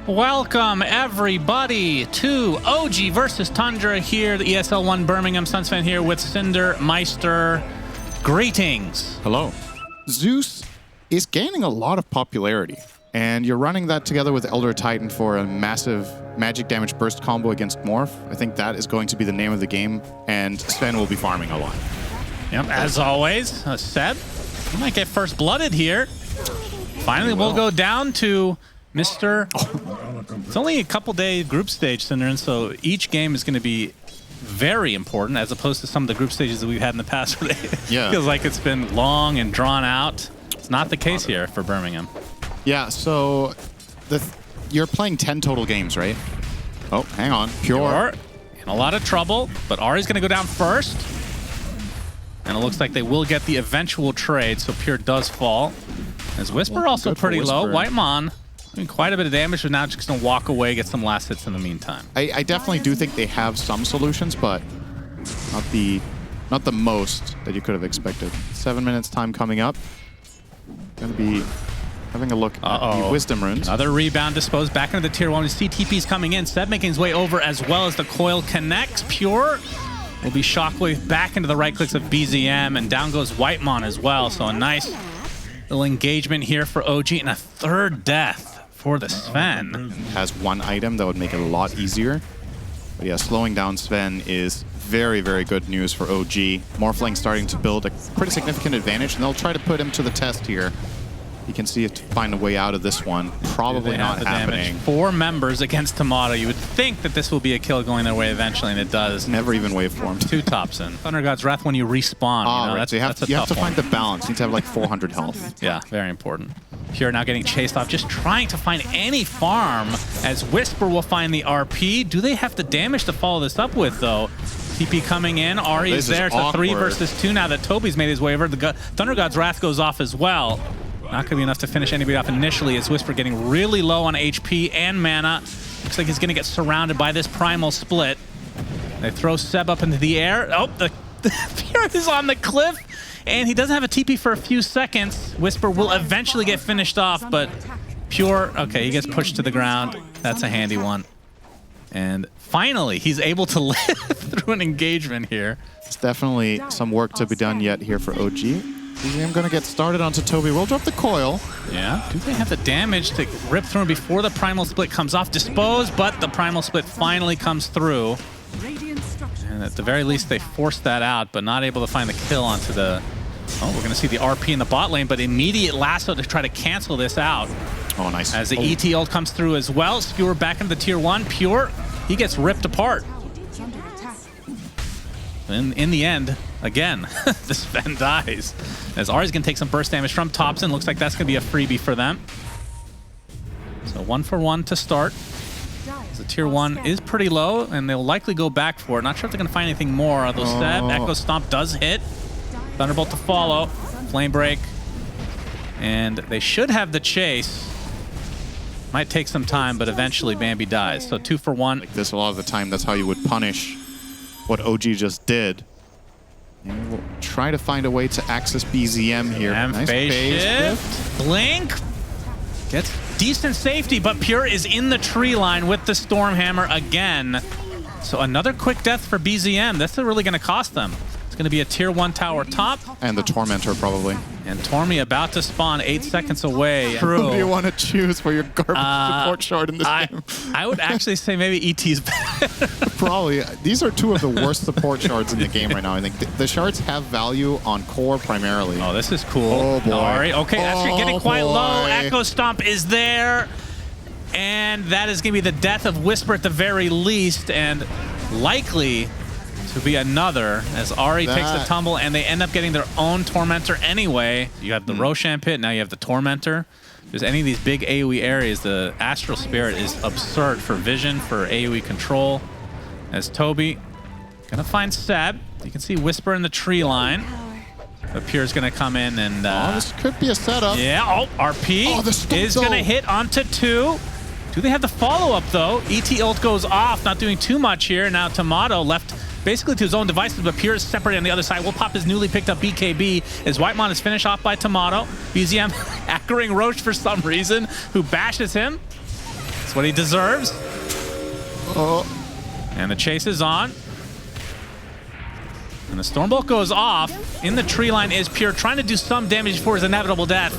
Welcome everybody to OG versus Tundra here, the ESL 1 Birmingham SUNSfan here with SyndereMeister. Greetings. Hello. Zeus is gaining a lot of popularity, and you're running that together with Elder Titan for a massive magic damage burst combo against Morph. I think that is going to be the name of the game, and Sven will be farming a lot. Yep, as always, Seb, you might get first blooded here. Finally, we'll go down to Mr. It's only a couple-day group stage, SyndereN, so each game is going to be very important as opposed to some of the group stages that we've had in the past where it feels like it's been long and drawn out. It's not the case here for Birmingham. Yeah, so you're playing 10 total games, right? Oh, hang on. Pure. In a lot of trouble, but Ari's going to go down first. And it looks like they will get the eventual trade, so Pure does fall. As Whisper also pretty low. Whitemon doing quite a bit of damage, but now just going to walk away, get some last hits in the meantime. I definitely do think they have some solutions, but not the most that you could have expected. 7 minutes time coming up. Going to be having a look at the Wisdom Runes. Another rebound disposed back into the tier 1. We see TP's coming in. Seb making his way over as well as the coil connects. Pure will be shockwave back into the right clicks of BZM, and down goes Whitemon as well. So a nice little engagement here for OG, and a third death for the Sven. Has one item that would make it a lot easier. But yeah, slowing down Sven is very, very good news for OG. Morphling starting to build a pretty significant advantage, and they'll try to put him to the test here. You can see it to find a way out of this one. Probably not happening. 4 members against Tomato. You would think that this will be a kill going their way eventually, and it does. Never even waveformed. 2 TOPSON. Thunder God's Wrath when you respawn. You know, right. So you have to find the balance. You need to have like 400 health. Yeah, very important. Pure now getting chased off, just trying to find any farm as Whisper will find the RP. Do they have the damage to follow this up with, though? TP coming in. Ari is there. It's a 3 versus 2 now that Toby's made his way over. The Thunder God's Wrath goes off as well. Not going to be enough to finish anybody off initially as Whisper getting really low on HP and mana. Looks like he's going to get surrounded by this primal split. They throw Seb up into the air. Oh, the Pure is on the cliff, and he doesn't have a TP for a few seconds. Whisper will eventually get finished off, but Pure, okay, he gets pushed to the ground. That's a handy one. And finally, he's able to live through an engagement here. It's definitely some work to be done yet here for OG. I'm going to get started onto Toby. We'll drop the coil. Yeah. Do they have the damage to rip through him before the Primal Split comes off? Disposed, but the Primal Split finally comes through. And at the very least, they forced that out, but not able to find the kill onto the... Oh, we're going to see the RP in the bot lane, but immediate lasso to try to cancel this out. Oh, nice. As the ET ult comes through as well. Skewer back into the tier 1. Pure, he gets ripped apart. In the end, again, the Sven dies. As Ari's going to take some burst damage from TOPSON. Looks like that's going to be a freebie for them. So 1 for 1 to start. The tier 1 is pretty low, and they'll likely go back for it. Not sure if they're going to find anything more. Although Seb, Echo Stomp does hit. Thunderbolt to follow. Flame Break. And they should have the chase. Might take some time, but eventually Bambi dies. So 2 for 1. Like this, a lot of the time, that's how you would punish what OG just did. And we'll try to find a way to access BZM here. And nice phase shift. Blink. Gets decent safety, but Pure is in the tree line with the Stormhammer again. So another quick death for BZM. That's really going to cost them. It's going to be a tier 1 tower top. And the Tormentor probably. And Tormy about to spawn 8 seconds away. Who do you want to choose for your garbage support shard in this game? I would actually say maybe ET's better. Probably. These are 2 of the worst support shards in the game right now. I think the shards have value on core primarily. Oh, this is cool. Oh, boy. Ari. Okay, that's getting quite low. Echo Stomp is there. And that is going to be the death of Whisper at the very least. And likely to be another as Ari takes the tumble, and they end up getting their own Tormentor anyway. You have the Roshan Pit, now you have the Tormentor. If there's any of these big AoE areas, the Astral Spirit is absurd for vision, for AoE control. As Toby gonna find Seb. You can see Whisper in the tree line. But Pure's gonna come in and... this could be a setup. Yeah, RP is gonna hit onto 2. Do they have the follow-up though? ET ult goes off, not doing too much here. Now Tomato left basically to his own devices, but Pure is separated on the other side. We'll pop his newly picked up BKB as Whitemon is finished off by Tomato. BZM anchoring Roche for some reason, who bashes him. what he deserves. Oh. And the chase is on. And the Stormbolt goes off. In the tree line is Pure, trying to do some damage before his inevitable death,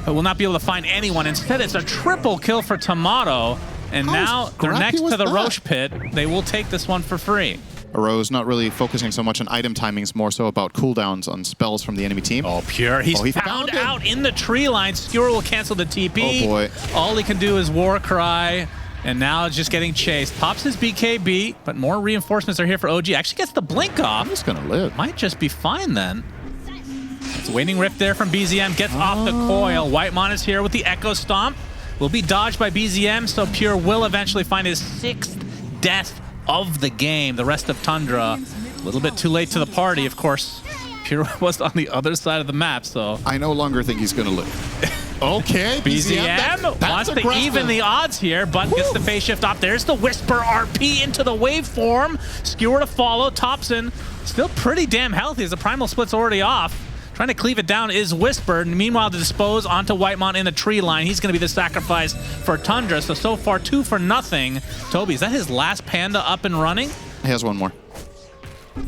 but will not be able to find anyone. Instead, it's a triple kill for Tomato. And now they're next to the Roche pit. They will take this one for free. Rose not really focusing so much on item timings, more so about cooldowns on spells from the enemy team. Oh, Pure. He's he found found out in the tree line. Skewer will cancel the TP. Oh, boy. All he can do is War Cry. And now it's just getting chased. Pops his BKB, but more reinforcements are here for OG. Actually gets the blink off. I'm just going to live. Might just be fine then. It's Waning Rift there from BZM. Gets off the coil. Whitemon is here with the Echo Stomp. Will be dodged by BZM, so Pure will eventually find his 6th death of the game. The rest of Tundra, a little bit too late to the party, of course. Pure was on the other side of the map, so... I no longer think he's going to live. Okay, BZM wants to even the odds here, but gets the phase shift off. There's the Whisper RP into the waveform. Skewer to follow. TOPSON still pretty damn healthy as the Primal Split's already off. Trying to cleave it down is Whisper. Meanwhile, to dispose onto Whitemon in the tree line. He's going to be the sacrifice for Tundra. So far, 2 for nothing. Toby, is that his last Panda up and running? He has one more.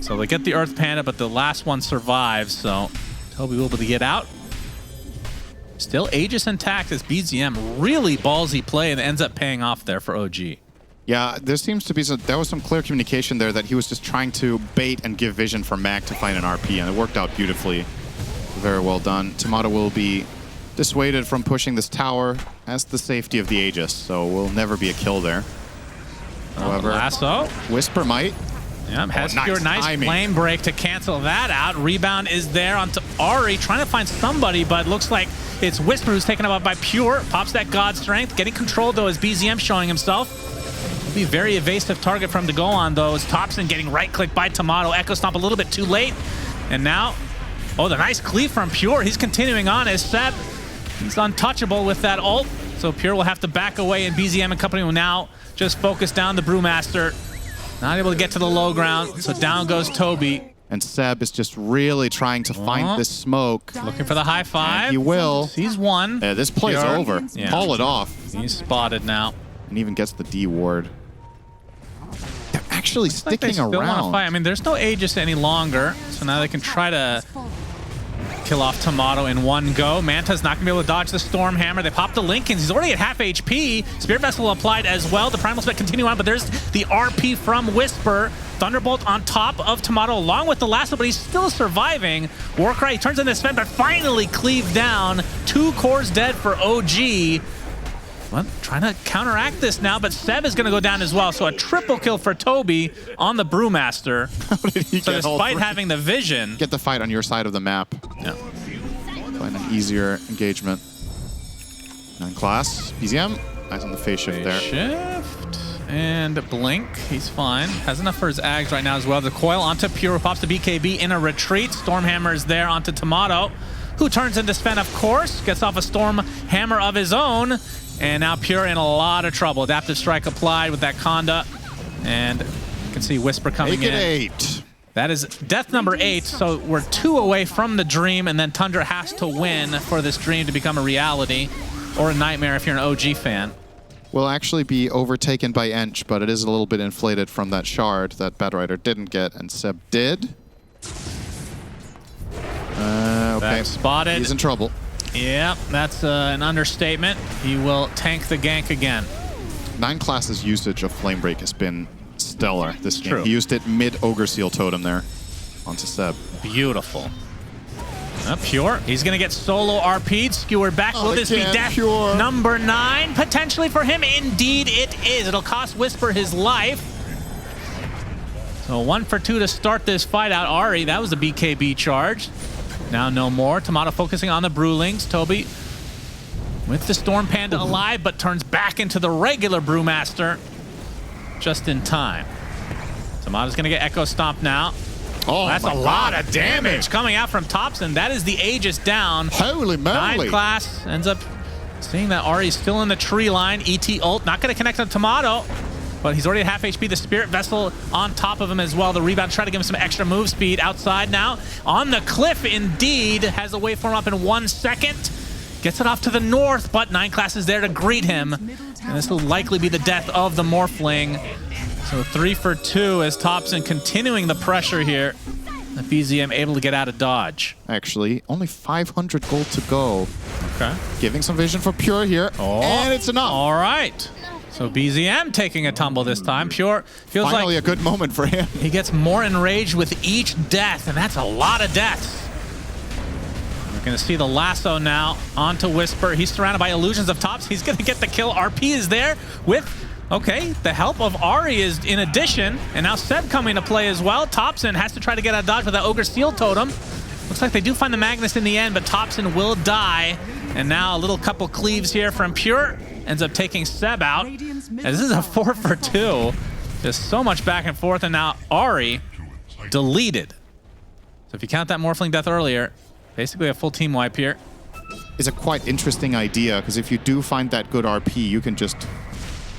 So they get the Earth Panda, but the last one survives. So Toby will be able to get out. Still Aegis intact as BZM really ballsy play and ends up paying off there for OG. Yeah, there seems to be there was some clear communication there that he was just trying to bait and give vision for Mac to find an RP, and it worked out beautifully. Very well done. Tomato will be dissuaded from pushing this tower as the safety of the Aegis, so will never be a kill there. However, Lasso. Whisper might. Yeah, has Pure nice flame break to cancel that out. Rebound is there onto Ari, trying to find somebody, but looks like it's Whisper who's taken up by Pure. Pops that God Strength. Getting control, though, as BZM showing himself. Will be a very evasive target for him to go on, though, as TOPSON getting right-clicked by Tomato. Echo Stomp a little bit too late. And now, oh, the nice cleave from Pure. He's continuing on as SUNSfan. He's untouchable with that ult. So Pure will have to back away, and BZM and company will now just focus down the Brewmaster. Not able to get to the low ground, so down goes Toby. And Seb is just really trying to find this smoke. Looking for the high five. And he will. He's won. Yeah, this play's over. Yeah. Call it off. He's spotted now. And even gets the D ward. They're actually sticking still around. Want to fight. I mean, there's no Aegis any longer, so now they can try to kill off Tomato in one go. Manta's not going to be able to dodge the Storm Hammer. They pop the Lincolns. He's already at half HP. Spirit Vessel applied as well. The Primal Spec continue on, but there's the RP from Whisper. Thunderbolt on top of Tomato along with the Lasso, but he's still surviving. Warcry turns into Sven, but finally cleaved down. 2 cores dead for OG. Well, trying to counteract this now, but Seb is going to go down as well. So a triple kill for Toby on the Brewmaster. How did he so despite having the vision... Get the fight on your side of the map. Yeah. Find an easier engagement. 9 class. BZM. Eyes on the phase shift there. Shift. And Blink. He's fine. Has enough for his Ags right now as well. The coil onto Pure. Pops the BKB in a retreat. Stormhammer is there onto Tomato, who turns into Sven, of course. Gets off a Stormhammer of his own. And now Pure in a lot of trouble. Adaptive Strike applied with that Conda. And you can see Whisper coming in. 8. That is death number 8. So we're 2 away from the dream, and then Tundra has to win for this dream to become a reality. Or a nightmare if you're an OG fan. Will actually be overtaken by Ench, but it is a little bit inflated from that shard that Badrider didn't get, and Seb did. Okay. Spotted. He's in trouble. Yeah, that's an understatement. He will tank the gank again. 9 class's usage of Flame Break has been stellar this game. True. He used it mid Ogre Seal Totem there onto Seb. Beautiful. Pure. He's going to get solo RP'd. Skewered back. Will this be death Pure. Number 9? Potentially for him. Indeed it is. It'll cost Whisper his life. So 1 for 2 to start this fight out. Ari, that was a BKB charge. Now no more. Tomato focusing on the Brewlings. Toby with the Storm Panda alive, but turns back into the regular Brewmaster just in time. Tomato's going to get Echo Stomp now. Oh, that's a lot of damage coming out from TOPSON. That is the Aegis down. Holy moly. 9 class ends up seeing that Ari's still in the tree line. ET ult, not going to connect on Tomato, but he's already at half HP. The Spirit Vessel on top of him as well. The rebound try to give him some extra move speed outside now. On the cliff, indeed, has a waveform up in 1 second. Gets it off to the north, but 9 Class is there to greet him. And this will likely be the death of the Morphling. So 3 for 2 as TOPSON continuing the pressure here. The BZM able to get out of dodge. Actually, only 500 gold to go. Okay. Giving some vision for Pure here. Oh, and it's enough. All right. So BZM taking a tumble this time. Pure feels Finally like a good moment for him. he gets more enraged with each death, and that's a lot of deaths. We're going to see the lasso now onto Whisper. He's surrounded by illusions of tops. He's going to get the kill. RP is there with... Okay, the help of Ari is in addition, and now Seb coming to play as well. TOPSON has to try to get out of dodge with that Ogre Steel Totem. Looks like they do find the Magnus in the end, but TOPSON will die. And now a little couple cleaves here from Pure. Ends up taking Seb out. And this is a 4 for 2. Just so much back and forth, and now Ari deleted. So if you count that Morphling death earlier, basically a full team wipe here. It's a quite interesting idea, because if you do find that good RP, you can just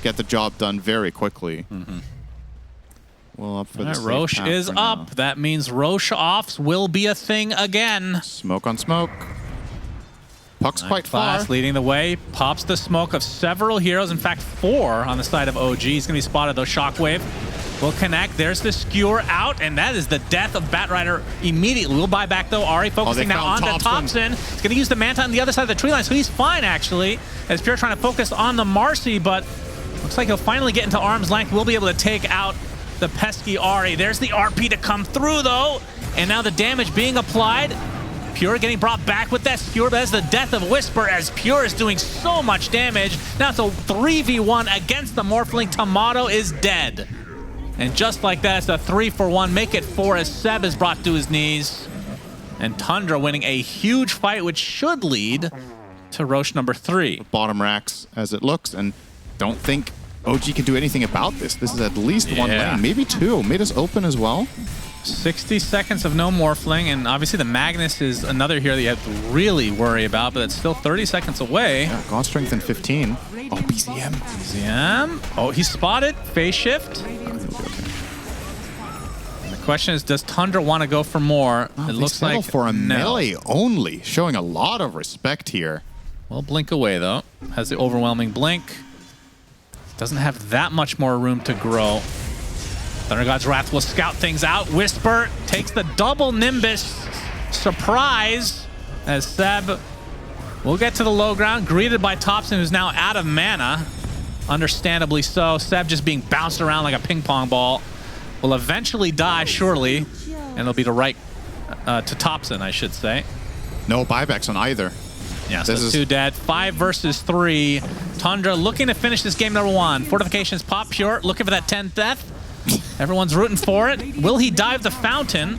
get the job done very quickly. Well, up for the safe Roche path is for up. now. That means Roche offs will be a thing again. Smoke on smoke. Puck's quite Class far. leading the way. Pops the smoke of several heroes. In fact, 4 on the side of OG. He's going to be spotted, though. Shockwave will connect. There's the skewer out, and that is the death of Batrider immediately. We'll buy back, though. Ari focusing now on the TOPSON. He's going to use the Manta on the other side of the tree line, so he's fine, actually, as Pure trying to focus on the Marcy, but looks like he'll finally get into arm's length. We'll be able to take out the pesky Ari. There's the RP to come through, though, and now the damage being applied. Pure getting brought back with that skewer, but that's the death of Whisper as Pure is doing so much damage. Now it's a 3v1 against the Morphling. Tomato is dead. And just like that, it's a 3 for 1. Make it 4 as Seb is brought to his knees. And Tundra winning a huge fight, which should lead to Roche number 3. Bottom racks as it looks, and don't think OG can do anything about this. This is at least 1 lane, maybe 2. Mid is open as well. 60 seconds of no Morphling, and obviously the Magnus is another hero that you have to really worry about, but it's still 30 seconds away. Yeah, God strength in 15. Oh, BZM. BZM. Oh, he's spotted. Phase shift. And the question is, does Tundra want to go for more? Oh, it looks like for a no. melee only, showing a lot of respect here. Well, blink away, though. Has the overwhelming blink. Doesn't have that much more room to grow. Thunder God's Wrath will scout things out. Whisper takes the double Nimbus. Surprise as Seb will get to the low ground, greeted by TOPSON, who's now out of mana. Understandably so. Seb just being bounced around like a ping pong ball. Will eventually die, surely. And it'll be to right to TOPSON, I should say. No buybacks on either. Yeah, so 2 dead. 5 versus 3. Tundra looking to finish this game number 1. Fortifications pop. Pure looking for that 10th death. Everyone's rooting for it. Will he dive the fountain?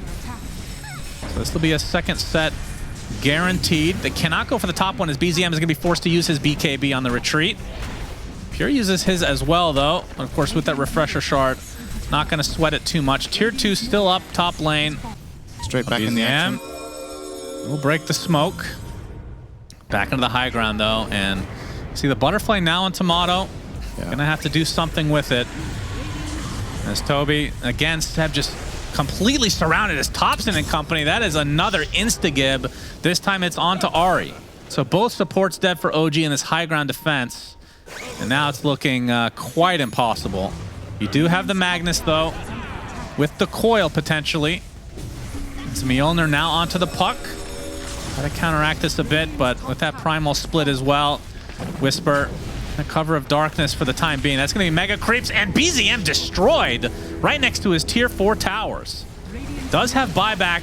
So this will be a second set guaranteed. They cannot go for the top one as BZM is going to be forced to use his BKB on the retreat. Pure uses his as well, though. And of course, with that refresher shard, not going to sweat it too much. Tier 2 still up top lane. Straight back in the action. We'll break the smoke. Back into the high ground, though. And see the butterfly now on Tomato. Yeah. Going to have to do something with it. As Toby, again, Seb just completely surrounded as TOPSON and company. That is another insta-gib. This time it's on to Ari. So both supports dead for OG in this high ground defense. And now it's looking quite impossible. You do have the Magnus, though, with the coil potentially. It's Mjolnir now onto the puck. Try to counteract this a bit, but with that primal split as well, Whisper, the cover of darkness for the time being. That's going to be mega creeps, and BZM destroyed right next to his tier 4 towers. Does have buyback.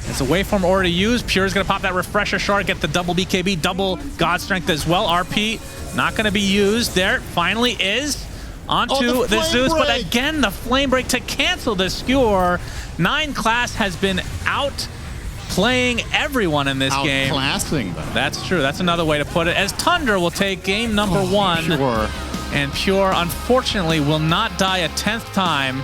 It's a waveform already used. Pure's going to pop that refresher shard, get the double BKB, double God Strength as well. RP not going to be used there. Finally is onto the Zeus, but again, the flame break to cancel the skewer. 9 Class has been out playing everyone in this game. Outclassing them. That's true. That's another way to put it. As Tundra will take game number 1. Pure. And Pure, unfortunately, will not die a 10th time.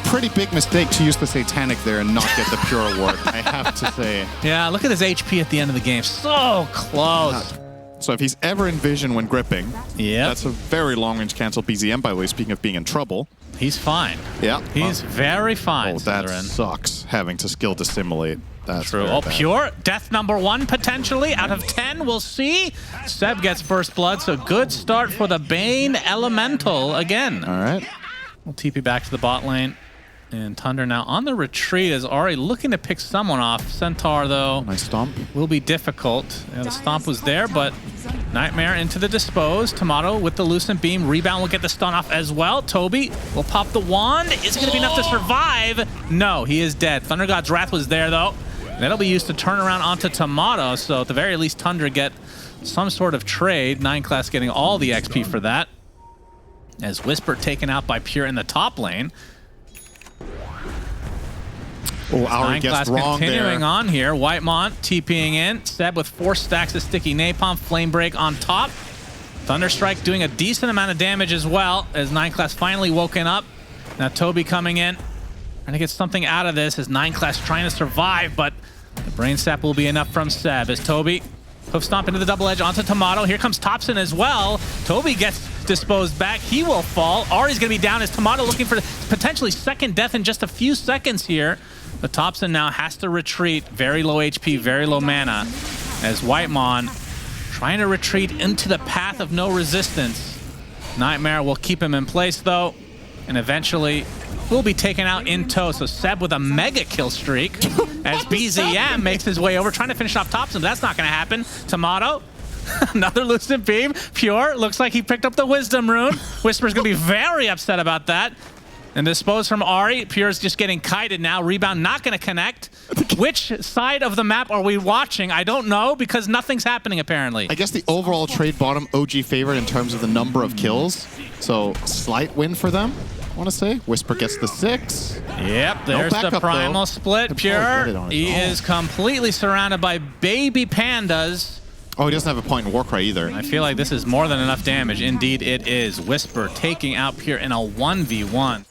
Pretty big mistake to use the Satanic there and not get the Pure award, I have to say. Yeah, look at his HP at the end of the game. So close. So if he's ever in vision when gripping, that's a very long-range cancel BZM, by the way, speaking of being in trouble. He's fine. Yeah. He's very fine, Oh, that SyndereN. sucks, having to skill dissimulate. That's true. very Oh, bad. Pure, death number 1 potentially out of 10. We'll see. Seb gets first blood, so good start for the Bane Elemental again. All right. We'll TP back to the bot lane. And TUNDRA now on the retreat is already looking to pick someone off. Centaur, though, Nice stomp. will be difficult. Yeah, the stomp was there, but Nightmare into the dispose. Tomato with the Lucent Beam. Rebound will get the stun off as well. Toby will pop the wand. Is it going to be enough to survive? No, he is dead. Thunder God's Wrath was there, though. That'll be used to turn around onto Tomato, so at the very least, TUNDRA get some sort of trade. 9 class getting all the XP for that. As Whisper taken out by Pure in the top lane. Oh, Auri 9 gets class wrong continuing there. on here. Whitemont TPing in. Seb with 4 stacks of sticky napalm. Flame break on top. Thunderstrike doing a decent amount of damage as well as 9 class finally woken up. Now Toby coming in. Trying to get something out of this as 9 class trying to survive, but the brain sap will be enough from Seb as Toby hoof stomp into the double edge onto Tomato. Here comes TOPSON as well. Toby gets disposed back. He will fall. Ari's going to be down as Tomato looking for potentially second death in just a few seconds here. But TOPSON now has to retreat. Very low HP, very low mana. As Whitemon trying to retreat into the path of no resistance. Nightmare will keep him in place though. And eventually will be taken out in tow. So Seb with a mega kill streak as BZM makes his way over trying to finish off TOPSON. That's not going to happen. Tomato. Another Lucent Beam. Pure looks like he picked up the Wisdom Rune. Whisper's going to be very upset about that. And dispose from Ari. Pure's just getting kited now. Rebound not going to connect. Which side of the map are we watching? I don't know because nothing's happening apparently. I guess the overall trade bottom OG favorite in terms of the number of kills. So slight win for them, I want to say. Whisper gets the 6. Yep, there's the primal split. Pure, he is completely surrounded by baby pandas. Oh, he doesn't have a point in Warcry either. I feel like this is more than enough damage. Indeed it is. Whisper taking out Pure in a 1v1.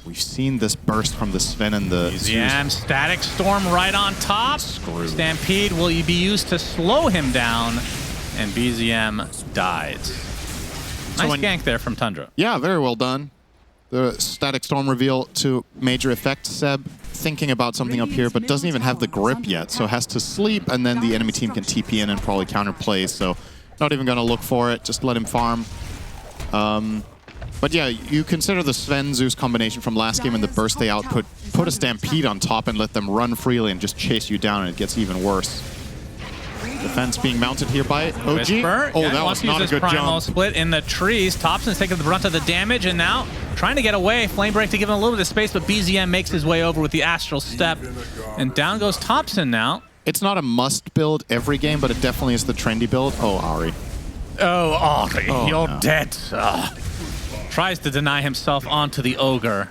We've seen this burst from the Sven and the BZM, Static Storm right on top. Screwed. Stampede will be used to slow him down, and BZM dies. Nice gank there from TUNDRA. Yeah, very well done. The Static Storm reveal to major effect. Seb thinking about something up here, but doesn't even have the grip yet, so has to sleep, and then the enemy team can TP in and probably counterplay, so not even going to look for it, just let him farm. But yeah, you consider the Sven Zeus combination from last game and the burst they output, put a Stampede on top and let them run freely and just chase you down, and it gets even worse. Defense being mounted here by OG. Whisper, Oh, that was not a good primal jump. split in the trees. TOPSON's taking the brunt of the damage, and now trying to get away. Flame break to give him a little bit of space, but BZM makes his way over with the Astral Step, and down goes TOPSON now. It's not a must build every game, but it definitely is the trendy build. Oh, Ari. Oh, Ari, Oh, you're no. dead. Ugh. Tries to deny himself onto the Ogre.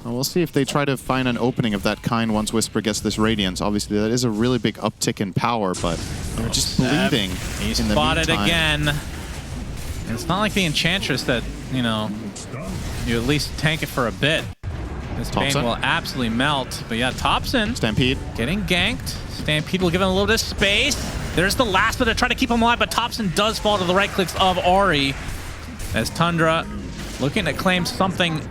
Well, we'll see if they try to find an opening of that kind once Whisper gets this Radiance. Obviously, that is a really big uptick in power, but they're just bleeding He's in the spotted meantime. again. And it's not like the Enchantress that, you know, you at least tank it for a bit. This Bane TOPSON will absolutely melt. But yeah, TOPSON Stampede. getting ganked. Stampede will give him a little bit of space. There's the last bit to try to keep him alive, but TOPSON does fall to the right clicks of Ari. As TUNDRA looking to claim something,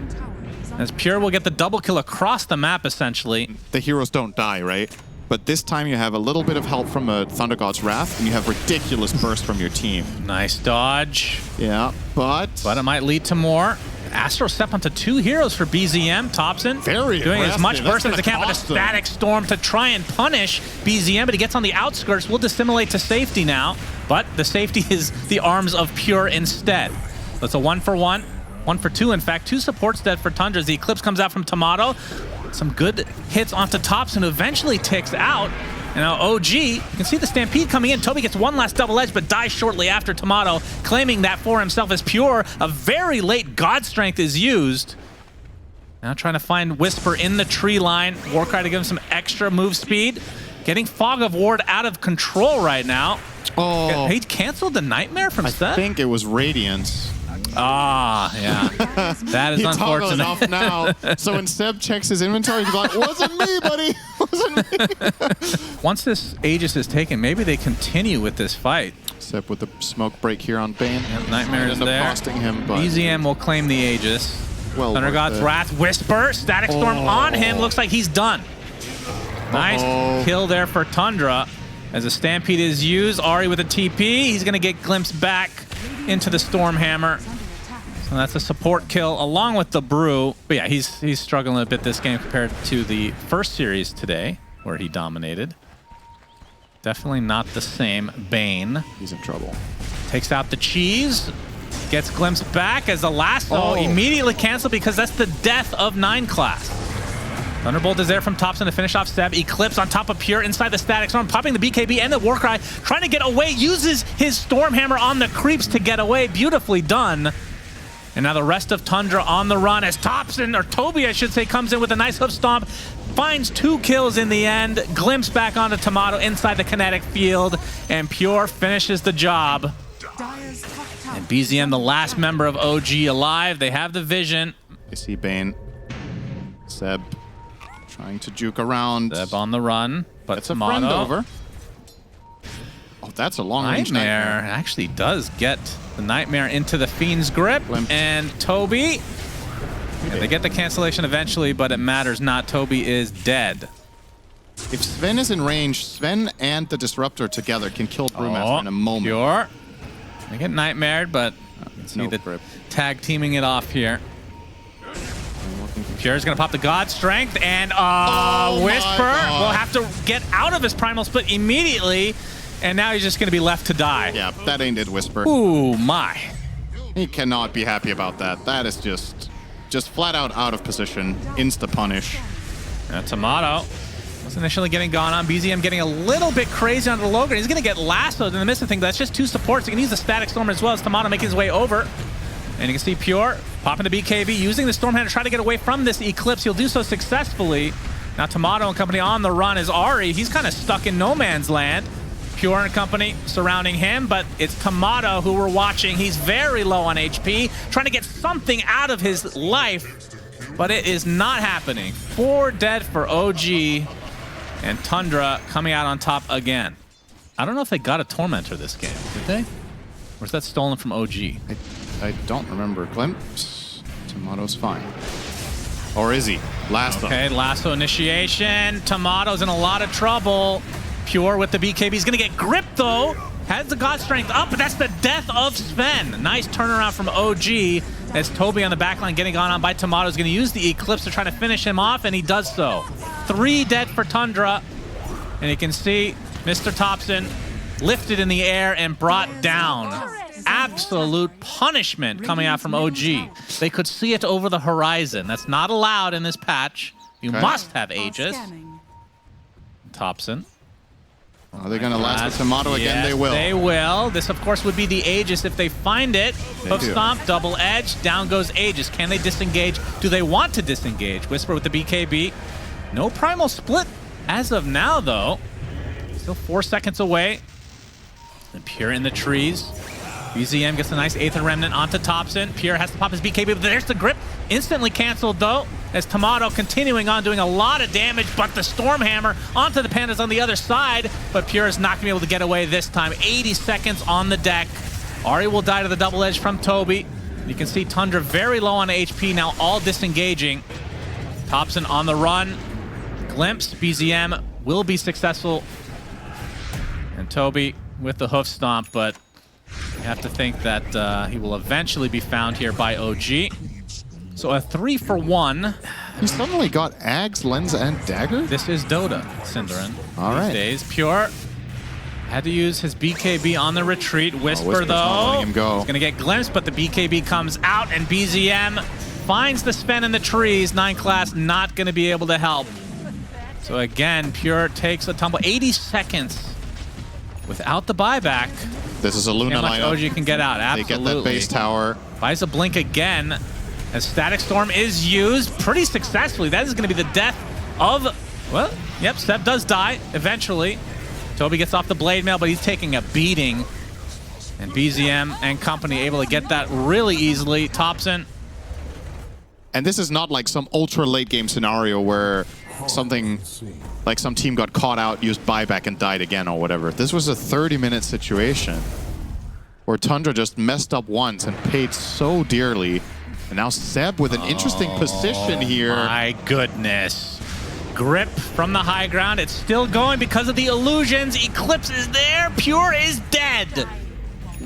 as Pure will get the double kill across the map, essentially. The heroes don't die, right? But this time you have a little bit of help from a Thunder God's Wrath, and you have ridiculous burst from your team. Nice dodge. Yeah, but But it might lead to more. Astro step onto 2 heroes for BZM. TOPSON Very doing as much aggressive. burst as they can, but a Static Storm to try and punish BZM, but he gets on the outskirts. Will dissimulate to safety now, but the safety is the arms of Pure instead. That's a 1-for-1. 1-for-2, in fact. 2 supports dead for TUNDRA as the Eclipse comes out from Tomato. Some good hits onto TOPSON, who eventually ticks out. And now OG, you can see the Stampede coming in. Toby gets one last double edge, but dies shortly after Tomato, claiming that for himself as Pure. A very late God Strength is used. Now trying to find Whisper in the tree line. Warcry to give him some extra move speed. Getting Fog of Ward out of control right now. oh, He canceled the Nightmare from I Seth? think it was Radiance. Ah, yeah. That is He toggled unfortunate. off now. So when Seb checks his inventory, he's like, wasn't me, buddy. Wasn't me. Once this Aegis is taken, maybe they continue with this fight. Seb with the smoke break here on Bane. Nightmare is End up there. costing him, but BZM will claim the Aegis. well Thunder worth God's it. Wrath, Whisper, Static Storm on him. Looks like he's done. Nice kill there for Tundra. As a Stampede is used, Ari with a TP. He's going to get glimpsed back into the Stormhammer. So that's a support kill along with the Brew. But yeah, he's struggling a bit this game compared to the first series today, where he dominated. Definitely not the same. Bane. He's in trouble. Takes out the cheese. Gets glimpsed back as the lasso immediately canceled because that's the death of 9 class. Thunderbolt is there from TOPSON to finish off SEB. Eclipse on top of Pure inside the Static Storm, popping the BKB and the Warcry, trying to get away, uses his Stormhammer on the creeps to get away. Beautifully done. And now the rest of Tundra on the run as TOPSON, or Toby I should say, comes in with a nice hoof stomp, finds 2 kills in the end, glimpse back onto Tomato inside the kinetic field, and Pure finishes the job. And BZM, the last member of OG alive. They have the vision. They see Bane. Seb trying to juke around. Seb on the run, but it's a friend over. Oh, that's a long-range Nightmare. Actually does get the Nightmare into the Fiend's grip. And Toby, they get the cancellation eventually, but it matters not. Toby is dead. If Sven is in range, Sven and the Disruptor together can kill Brewmaster in a moment. Pure. They get Nightmared, but let's see the tag teaming it off here. Pure's gonna pop the God Strength, and Whisper will have to get out of his Primal Split immediately, and now he's just gonna be left to die. Yeah, that ain't it, Whisper. Ooh, my. He cannot be happy about that. That is just flat out of position. Insta-punish. Tomato was initially getting gone on. BZM getting a little bit crazy onto the Logran. He's gonna get lassoed in the midst of things. That's just 2 supports. He can use the Static Storm as well as Tomato making his way over. And you can see Pure popping the BKB, using the Stormhand to try to get away from this Eclipse. He'll do so successfully. Now Tomato and company on the run is Ari. He's kind of stuck in no man's land. Pure and company surrounding him, but it's Tomato who we're watching. He's very low on HP, trying to get something out of his life, but it is not happening. 4 dead for OG, and Tundra coming out on top again. I don't know if they got a Tormentor this game, did they? Or is that stolen from OG? I don't remember. Glimpse. Tomato's fine. Or is he? Lasso. Okay, lasso initiation. Tomato's in a lot of trouble. Pure with the BKB. He's going to get gripped, though. Has the God Strength up, but that's the death of Sven. Nice turnaround from OG as Toby on the backline getting gone on by Tomato. Is going to use the Eclipse to try to finish him off, and he does so. 3 dead for Tundra. And you can see Mr. TOPSON lifted in the air and brought down. Absolute punishment coming out from OG. They could see it over the horizon. That's not allowed in this patch. You must have Aegis. TOPSON. Are they going to last with Tomato again? They will. They will. This, of course, would be the Aegis if they find it. Hoof Stomp, double edge, down goes Aegis. Can they disengage? Do they want to disengage? Whisper with the BKB. No Primal Split as of now, though. Still 4 seconds away. And Pure in the trees. BZM gets a nice Aether Remnant onto TOPSON. Pure has to pop his BKB, but there's the grip. Instantly canceled, though, as Tomato continuing on doing a lot of damage, but the Stormhammer onto the Pandas on the other side. But Pure is not going to be able to get away this time. 80 seconds on the deck. Ari will die to the double edge from Toby. You can see Tundra very low on HP now, all disengaging. TOPSON on the run. Glimpse. BZM will be successful. And Toby with the hoof stomp, but you have to think that he will eventually be found here by OG. So a 3-for-1. He suddenly got Ags, Lens, and Dagger? This is Dota, SyndereN. All right. These days. Pure had to use his BKB on the retreat. Whisper, though, him go. He's going to get glimpsed, but the BKB comes out, and BZM finds the Sven in the trees. 9 class not going to be able to help. So again, Pure takes a tumble. 80 seconds without the buyback. This is a Luna lineup. OG can get out. Absolutely. They get that base tower. Buys a blink again as Static Storm is used pretty successfully. That is going to be the death of, well, yep, Seb does die eventually. Toby gets off the blade mail, but he's taking a beating. And BZM and company able to get that really easily. TOPSON. And this is not like some ultra late game scenario where something like some team got caught out, used buyback, and died again or whatever. This was a 30-minute situation where Tundra just messed up once and paid so dearly. And now Seb with an interesting position here. My goodness. grip from the high ground. It's still going because of the illusions. Eclipse is there. Pure is dead.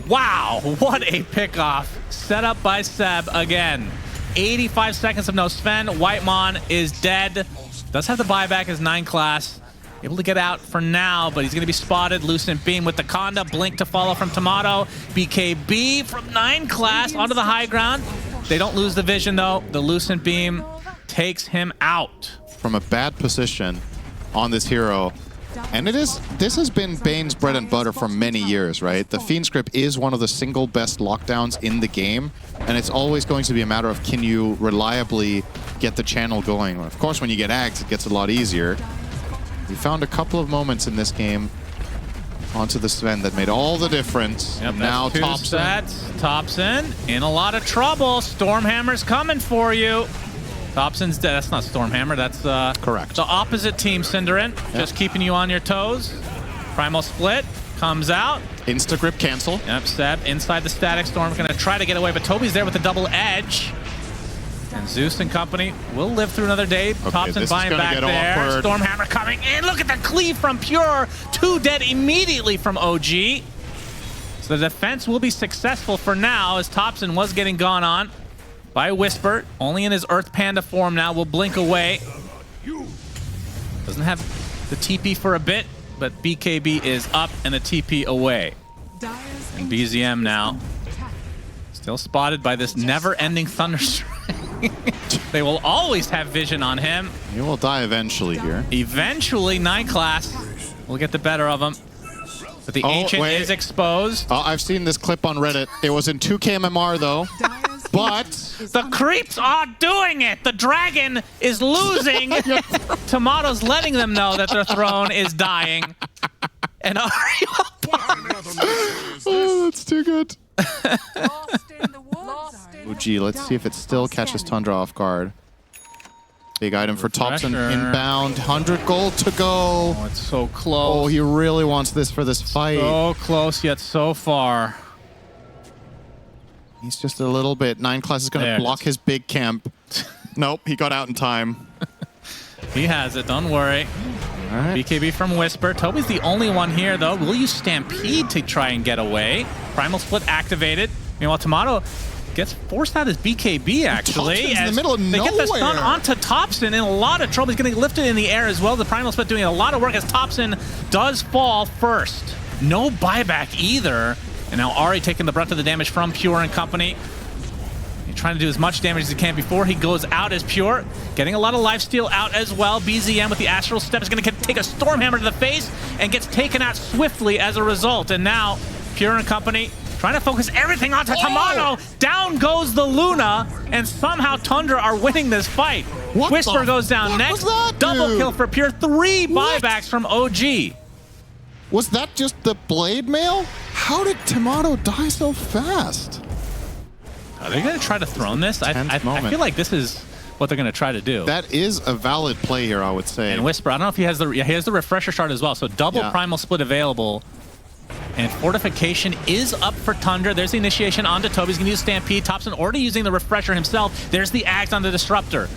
Wow, what a pickoff set up by CEB again. 85 seconds of no Sven. Whitemon is dead. Does have the buyback as 9 class. Able to get out for now, but he's going to be spotted. Lucent Beam with the Conda. Blink to follow from Tomato. BKB from 9 class onto the high ground. They don't lose the vision, though. The Lucent Beam takes him out. From a bad position on this hero. And this has been Bane's bread and butter for many years, right? The Fiend script is one of the single best lockdowns in the game, and it's always going to be a matter of can you reliably get the channel going. Of course, when you get Ags, it gets a lot easier. We found a couple of moments in this game onto the Sven that made all the difference. Yep, now TOPSON. TOPSON in a lot of trouble. Stormhammer's coming for you. TOPSON's dead. That's not Stormhammer. That's correct. The opposite team, SyndereN. Yep. Just keeping you on your toes. Primal Split comes out. Insta-grip cancel. Yep, CEB inside the Static Storm. Going to try to get away, but Toby's there with the double edge. And Zeus and company will live through another day. Okay, TOPSON buying back there. Awkward. Stormhammer coming in. Look at the cleave from Pure. 2 dead immediately from OG. So the defense will be successful for now as TOPSON was getting gone on by Whisper. Only in his Earth Panda form now. Will blink away. Doesn't have the TP for a bit, but BKB is up and the TP away. And BZM now still spotted by this never-ending Thunderstrike. They will always have vision on him. He will die eventually here. Eventually, 9 class will get the better of him. But the Ancient is exposed. Oh, I've seen this clip on Reddit. It was in 2K MMR though. But the creeps are doing it. The dragon is losing. Tomato's letting them know that their throne is dying. And oh, that's too good. OG, let's see if it still catches Tundra off guard. Big item for TOPSON inbound. 100 gold to go. Oh, it's so close. Oh, he really wants this for this fight. So close, yet so far. He's just a little bit. 9 class is going to block his big camp. Nope, he got out in time. He has it, don't worry. All right. BKB from Whisper. Toby's the only one here, though. Will use Stampede to try and get away. Primal Split activated. Meanwhile, Tomato gets forced out his BKB, actually. In the middle of they nowhere. Get the stun onto TOPSON in a lot of trouble. He's getting lifted in the air as well. The Primal Split doing a lot of work as TOPSON does fall first. No buyback either. And now Ari taking the brunt of the damage from Pure and company. He's trying to do as much damage as he can before he goes out as Pure. Getting a lot of lifesteal out as well. BZM with the Astral Step is going to take a Stormhammer to the face and gets taken out swiftly as a result. And now Pure and company trying to focus everything onto Tomato. Down goes the Luna, and somehow Tundra are winning this fight. Whisper goes down next. Double kill for Pure. 3 buybacks from OG. Was that just the blade mail? How did Tomato die so fast? Are they going to try to throne this? I feel like this is what they're going to try to do. That is a valid play here, I would say. And Whisper, I don't know if he has the refresher shard as well, so double Primal Split available. And Fortification is up for Tundra. There's the initiation onto Toby. He's going to use Stampede. TOPSON already using the refresher himself. There's the Axe on the Disruptor.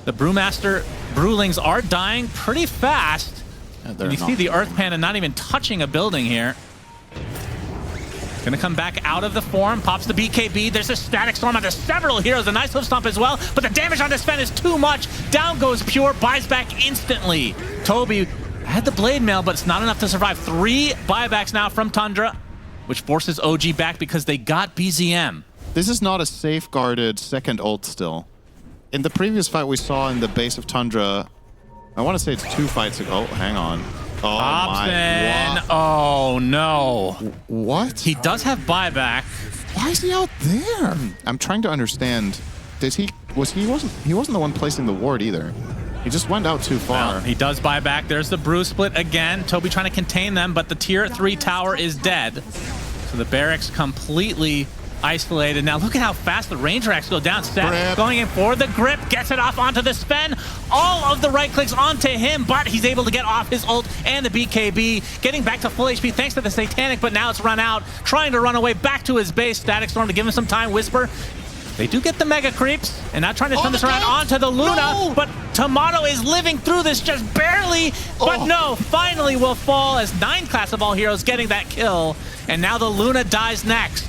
The Brewmaster Brewlings are dying pretty fast. And you see the Earth Panda not even touching a building here. Gonna come back out of the form, pops the BKB. There's a Static Storm onto several heroes. A nice hoof stomp as well, but the damage on this Sven is too much. Down goes Pure, buys back instantly. Toby had the blade mail, but it's not enough to survive. 3 buybacks now from Tundra, which forces OG back because they got BZM. This is not a safeguarded second ult still. In the previous fight we saw in the base of Tundra, I want to say it's 2 fights ago. Oh, hang on. Oh TOPSON. my. Oh no. What? He does have buyback. Why is he out there? I'm trying to understand. He wasn't the one placing the ward either. He just went out too far. Well, he does buy back. There's the Brew Split again. Toby trying to contain them, but the tier 3 tower is dead. So the barracks completely isolated. Now look at how fast the range racks go down. Seth going in for the grip, gets it off onto the Sven. All of the right clicks onto him, but he's able to get off his ult and the BKB. Getting back to full HP thanks to the Satanic, but now it's run out. Trying to run away back to his base. Static Storm to give him some time. Whisper They do get the Mega Creeps, and now trying to turn this around onto the Luna, but Tomato is living through this just barely, but no, finally will fall as 9 class of all heroes getting that kill, and now the Luna dies next.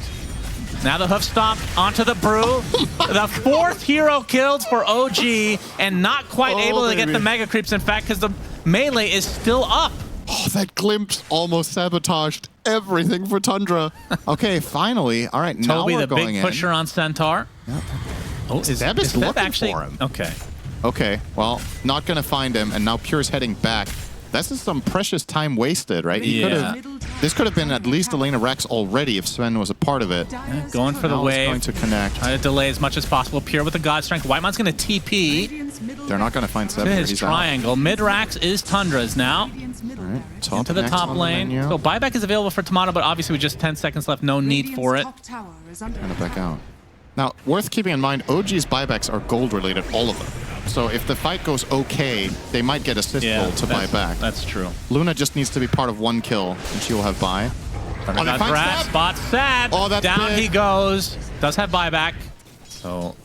Now the hoof stomp onto the Brew. The 4th hero killed for OG, and not quite able to get the Mega Creeps, in fact, because the melee is still up. Oh, that glimpse almost sabotaged everything for Tundra. Okay, finally. All right, now Toby, we're the going big in. pusher on Centaur. Yep. Oh, is Seb looking actually for him? Okay. Okay, well, not going to find him, and now Pure's heading back. This is some precious time wasted, right? This could have been at least Elena Rex already if Sven was a part of it. Yeah, going for the now wave. Going to connect. Trying to delay as much as possible. Pure with the God Strength. Whitemon's going to TP. They're not going to find Seb. To his triangle. Mid-racks is Tundra's now. All right, top Into the top lane. So buyback is available for Tomato, but obviously with just 10 seconds left, no need for it. Kind of back out. Now, worth keeping in mind, OG's buybacks are gold related, all of them. So if the fight goes okay, they might get assist roll to buy back. That's true. Luna just needs to be part of 1 kill, and she will have buy. Oh, they find spot Sad. Oh, that's down big. He goes. Does have buyback. So,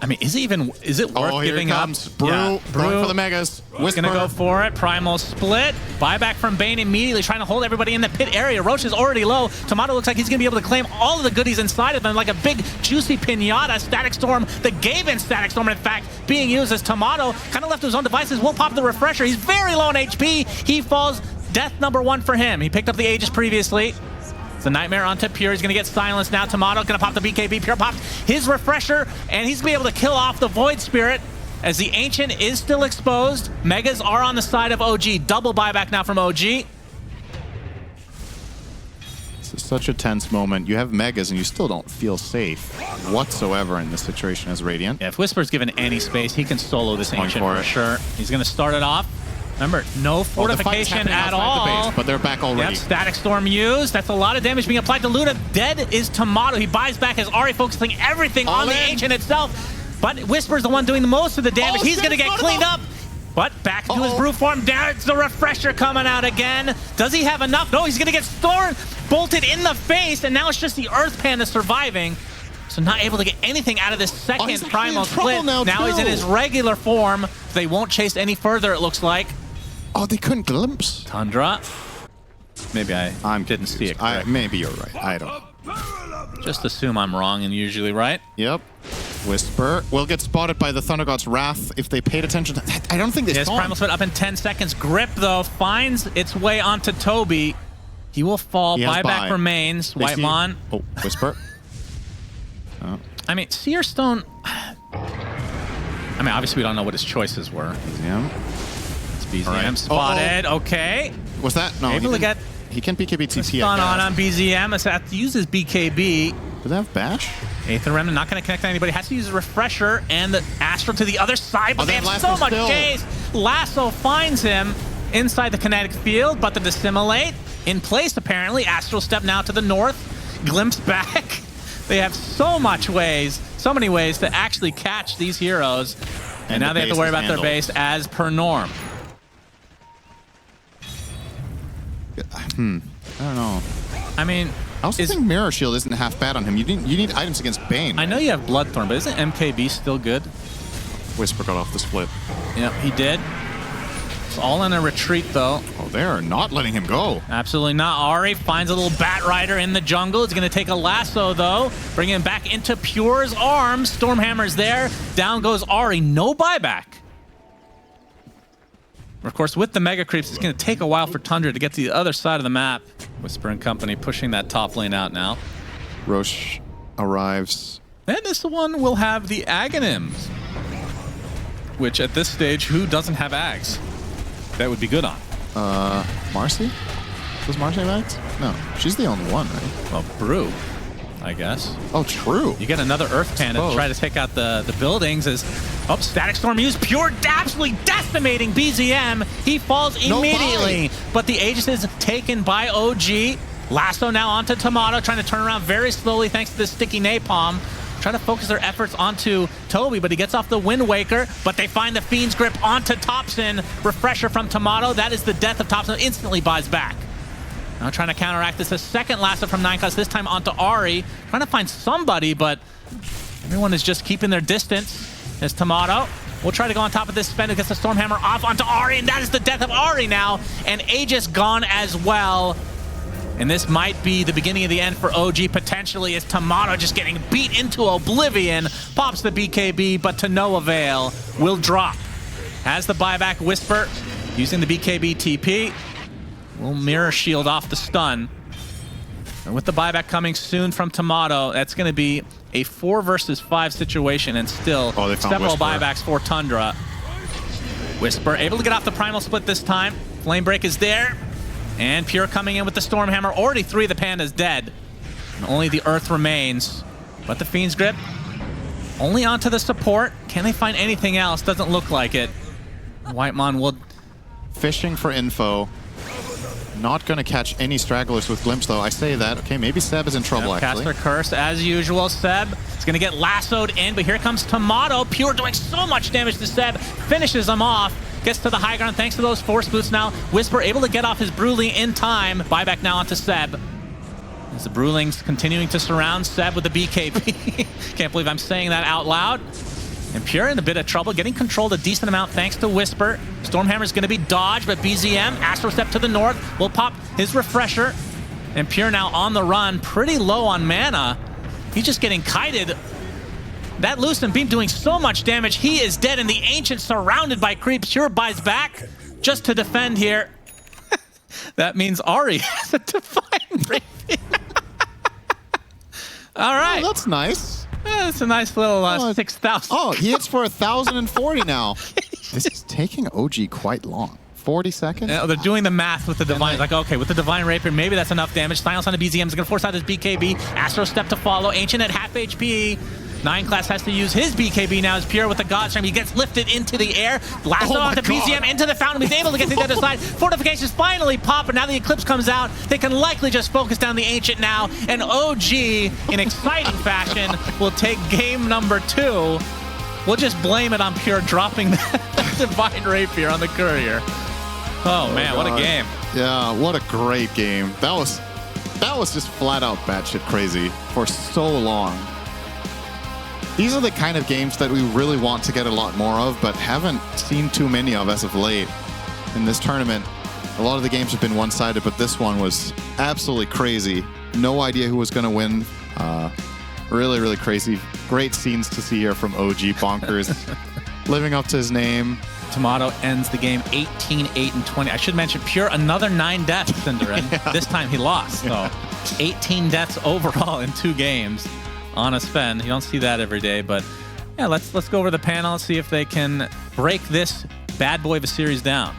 I mean, is it worth giving up? Brew, Yeah, going for the Megas. He's gonna go for it. Primal split. Buyback from Bane immediately, trying to hold everybody in the pit area. Roche is already low. Tomato looks like he's gonna be able to claim all of the goodies inside of him, like a big juicy pinata. Static Storm, the Gaven Static Storm, in fact, being used as Tomato kind of left to his own devices. Will pop the refresher. He's very low on HP. He falls. Death number 1 for him. He picked up the Aegis previously. The Nightmare onto Pure. He's going to get silenced now. Tomato going to pop the BKB. Pure pops his refresher, and he's going to be able to kill off the Void Spirit as the Ancient is still exposed. Megas are on the side of OG. Double buyback now from OG. This is such a tense moment. You have Megas, and you still don't feel safe whatsoever in this situation as Radiant. Yeah, if Whisper's given any space, he can solo this Ancient for sure. He's going to start it off. Remember, no fortification at all. The base, but they're back already. Yep, Static Storm used. That's a lot of damage being applied to Luna. Dead is Tomato. He buys back as Ahri focusing everything on the Ancient itself. But Whisper's the one doing the most of the damage. He's going to get cleaned up. But back to his Brew form. There's the refresher coming out again. Does he have enough? No, he's going to get Storm bolted in the face. And now it's just the Earth Panda surviving. So not able to get anything out of this second Primal split. Now he's in his regular form. They won't chase any further, it looks like. Oh, they couldn't glimpse. Tundra. Maybe I didn't see it correct. Maybe you're right. I don't. Just assume I'm wrong and usually right. Yep. Whisper will get spotted by the Thunder God's Wrath if they paid attention. I don't think they saw Primal split up in 10 seconds. Grip, though, finds its way onto Toby. He will fall. Buyback remains. Whitemon. Oh, Whisper. Oh. I mean, Seer Stone... I mean, obviously we don't know what his choices were. Yeah. BZM spotted. Okay. Was that? No. Able to get he can BKB TP. Stun on BZM. Has to use his BKB. Does that have bash? Aether Remnant not going to connect anybody. Has to use a refresher and the Astral to the other side. But they have so much chase. Lasso finds him inside the kinetic field, but the Dissimulate in place apparently. Astral step now to the north. Glimpse back. They have so many ways to actually catch these heroes. And now they have to worry about their base as per norm. I don't know. I mean, I also think Mirror Shield isn't half bad on him. You need items against Bane. I know you have Bloodthorn, but isn't MKB still good? Whisper got off the split. Yep, he did. It's all in a retreat, though. Oh, they're not letting him go. Absolutely not. Ahri finds a little Bat Rider in the jungle. It's going to take a lasso, though. Bring him back into Pure's arms. Stormhammer's there. Down goes Ahri. No buyback. Of course, with the Mega Creeps, it's going to take a while for Tundra to get to the other side of the map. Whisper and company pushing that top lane out now. Roche arrives. And this one will have the Aghanims, which at this stage, who doesn't have Ags? That would be good on. Marcy? Does Marcy have Ags? No, she's the only one, right? Well, Brew, I guess. Oh, true. You get another Earth Panda to try to take out the buildings as... Oh, Static Storm used. Pure absolutely decimating BZM. He falls immediately. But the Aegis is taken by OG. Lasso now onto Tomato, trying to turn around very slowly thanks to the sticky napalm. Trying to focus their efforts onto Toby, but he gets off the Wind Waker. But they find the Fiend's Grip onto TOPSON. Refresher from Tomato. That is the death of TOPSON. Instantly buys back. Now trying to counteract this. A second Lasso from 9 class, this time onto Ahri. Trying to find somebody, but Everyone is just keeping their distance. As Tomato will try to go on top of this spin, gets the Stormhammer off onto Ari, and that is the death of Ari now. And Aegis gone as well. And this might be the beginning of the end for OG potentially, as Tomato just getting beat into oblivion. Pops the BKB, but to no avail. Will drop. Has the buyback. Whisper using the BKB TP. Will mirror shield off the stun. And with the buyback coming soon from Tomato, that's going to be a 4 versus 5 situation, and still several buybacks for Tundra. Whisper able to get off the primal split this time. Flame break is there. And Pure coming in with the Stormhammer. Already 3 of the Pandas dead. And only the Earth remains. But the Fiend's Grip only onto the support. Can they find anything else? Doesn't look like it. Whitemon will... Fishing for info. Not going to catch any stragglers with Glimpse, though. I say that. Okay, maybe Seb is in trouble, actually. Caster Curse, as usual. Seb is going to get lassoed in, but here comes Tomato. Pure doing so much damage to Seb. Finishes him off. Gets to the high ground thanks to those force boots now. Whisper able to get off his Brewling in time. Buyback now onto Seb. As the Brewlings continuing to surround Seb with the BKB. Can't believe I'm saying that out loud. And Pure in a bit of trouble, getting controlled a decent amount thanks to Whisper. Stormhammer's going to be dodged, but BZM, Astro Step to the north, will pop his refresher. And Pure now on the run, pretty low on mana. He's just getting kited. That Lucent Beam doing so much damage, he is dead, and the Ancient surrounded by creeps. Pure buys back just to defend here. That means Ari has a Divine Rapier. All right. Oh, that's nice. Yeah, it's a nice little 6,000. Oh, he hits for 1,040 now. This is taking OG quite long. 40 seconds? Yeah, they're doing the math with the Divine. Like, okay, with the Divine Rapier, maybe that's enough damage. Silence on the BZM is going to force out his BKB. Astro Step to follow. Ancient at half HP. 9 class has to use his BKB now as Pure with the God Stream. He gets lifted into the air. Lasso onto BZM into the fountain. He's able to get to the other side. Fortifications finally pop, and now the Eclipse comes out. They can likely just focus down the Ancient now. And OG, in exciting fashion, will take game number 2. We'll just blame it on Pure dropping that Divine Rapier on the Courier. Oh man, what a game. Yeah, what a great game. That was just flat out batshit crazy for so long. These are the kind of games that we really want to get a lot more of, but haven't seen too many of as of late. In this tournament, a lot of the games have been one-sided, but this one was absolutely crazy. No idea who was going to win. Really, really crazy. Great scenes to see here from OG Bonkers. Living up to his name. Tomato ends the game 18-8-20. I should mention Pure, another 9 deaths, SyndereN. Yeah. This time he lost, so 18 deaths overall in 2 games on a spend. You don't see that every day, but yeah, let's go over the panel and see if they can break this bad boy of a series down.